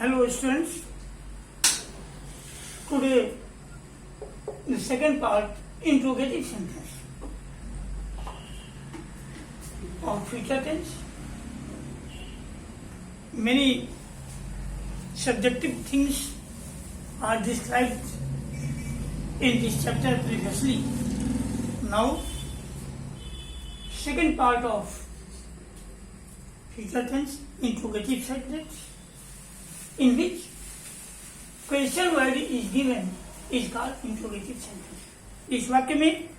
Hello students, today the second part, interrogative sentence of future tense. Many subjective things are described in this chapter previously. Now, second part of future tense, interrogative sentence, in which question word is given is called interrogative sentence. इस वाक्य में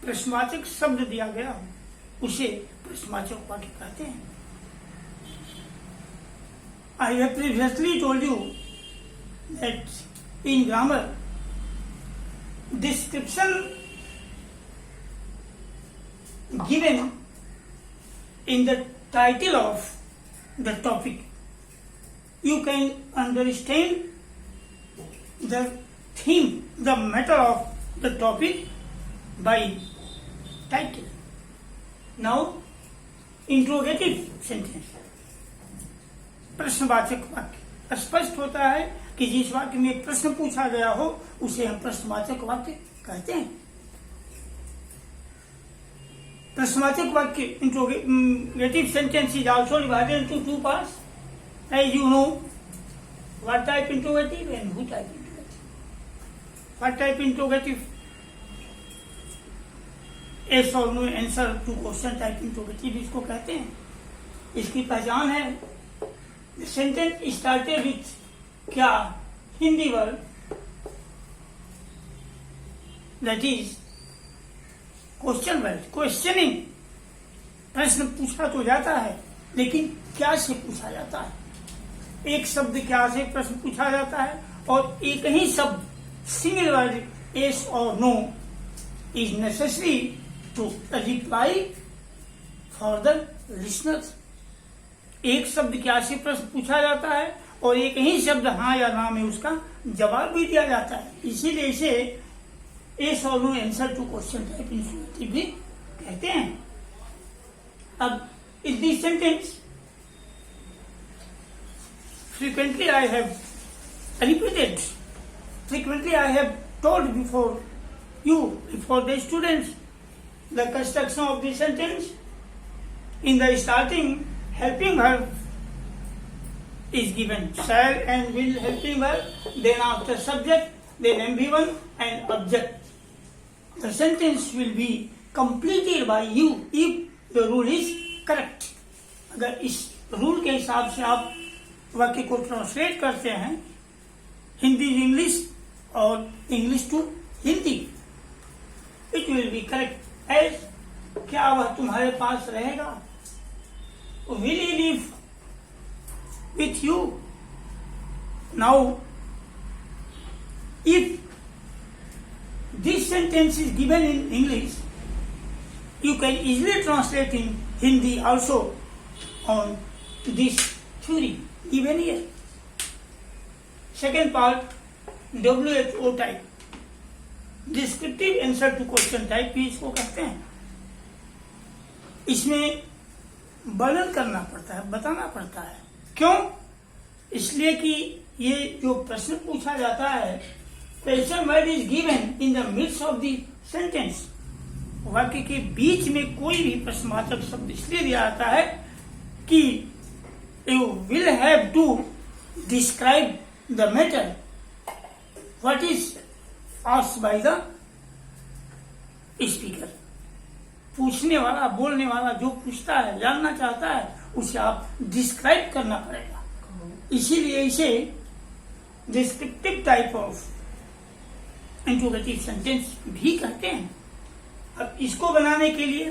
प्रश्नवाचक शब्द दिया गया उसे प्रश्नवाचक वाक्य कहते हैं. I have previously told you that in grammar, description given in the title of the topic, you can understand the theme, the matter of the topic by title. Now, interrogative sentence. प्रश्नवाचक वाक्य स्पष्ट होता है कि जिस वाक्य में प्रश्न पूछा गया हो उसे हम प्रश्नवाचक वाक्य कहते हैं. प्रश्नवाचक वाक्य interrogative sentence is also divided into two parts. As you know, what type interrogative and who type interrogative. What type interrogative? Yes or no answer to question type interrogative इसको कहते हैं. इसकी पहचान है the sentence started with क्या Hindi word, that is question word. Questioning, प्रश्न पूछा तो जाता है लेकिन क्या से पूछा जाता है. एक शब्द क्या से प्रश्न पूछा जाता है और एक ही शब्द सिंगल वर्ड यस और no is necessary to reply for the listeners. एक शब्द क्या से प्रश्न पूछा जाता है और एक ही शब्द हाँ या ना में उसका जवाब भी दिया जाता है. इसीलिए इसे यस और no answer to question type infinitive भी कहते हैं. अब in this sentence, frequently I have told before you, before the students, the construction of the sentence. In the starting, helping verb is given, shall and will helping verb, then after subject, then MV1 and object. The sentence will be completed by you if the rule is correct. अगर इस rule के हिसाब से आप वाक्य को translate करते हैं हिंदी टू इंग्लिश और English to Hindi, it will be correct. As क्या वह तुम्हारे पास रहेगा, will he live with you. Now if this sentence is given in English, you can easily translate in Hindi also on this theory given here. Second part, WHO type, descriptive answer to question type भी इसको कहते हैं. इसमें वर्णन करना पड़ता है, बताना पड़ता है. क्यों? इसलिए कि ये जो प्रश्न पूछा जाता है, question word is given in the midst of the sentence. वाक्य के बीच में कोई भी प्रश्नवाचक शब्द इसलिए दिया जाता है कि you will have to describe the matter what is asked by the speaker. पूछने वाला, बोलने वाला जो पूछता है, जानना चाहता है, उसे आप डिस्क्राइब करना पड़ेगा. इसीलिए इसे descriptive type of interrogative sentence भी कहते हैं. अब इसको बनाने के लिए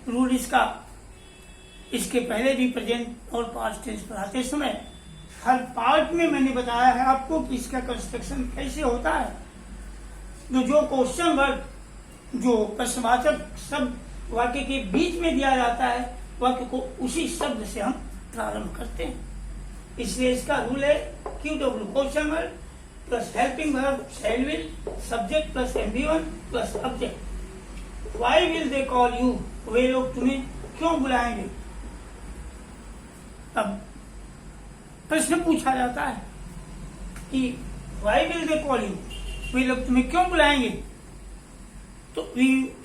रूल इसका, इसके पहले भी प्रेजेंट और पास्ट टेंस पढ़ाते समय हर पार्ट में मैंने बताया है आपको कि इसका कंस्ट्रक्शन कैसे होता है. जो क्वेश्चन वर्ड, जो प्रश्नवाचक शब्द वाक्य के बीच में दिया जाता है, वाक्य को उसी शब्द से हम प्रारंभ करते हैं. इसलिए इसका रूल है QW question word plus helping verb shell will, subject plus MV1 plus object. Why will they call you? वे लोग तुम्हें क्यों बुलाएंगे. अब प्रश्न पूछा जाता है कि why will they call you, वे लोग तुम्हें क्यों बुलाएंगे, तो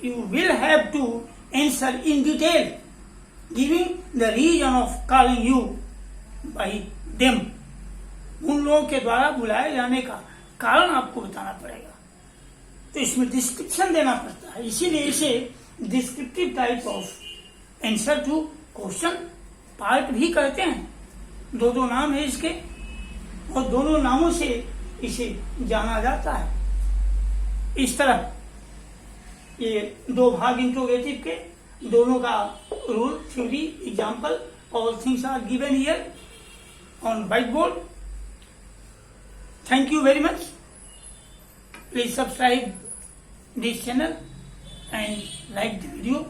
you will have to answer in detail giving the reason of calling you by them. उन लोगों के द्वारा बुलाए जाने का कारण आपको बताना पड़ेगा, तो इसमें डिस्क्रिप्शन देना पड़ता है, इसीलिए इसे descriptive type of answer to question part भी कहते हैं। दो नाम है इसके और दोनों नामों से इसे जाना जाता है। इस तरह ये दो भाग इंट्रोगेटिव के, दोनों का rule, theory, example, all things are given here on white board. Thank you very much. Please subscribe this channel and like the video.